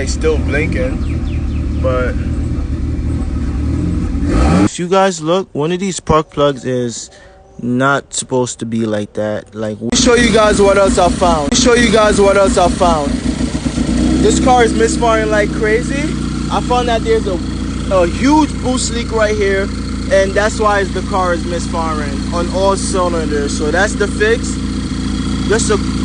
light's still blinking, but if you guys look, one of these spark plugs is not supposed to be like that. Like, let me show you guys what else I found. This car is misfiring like crazy. I found that there's a huge boost leak right here, and that's why the car is misfiring on all cylinders. So that's the fix. Just a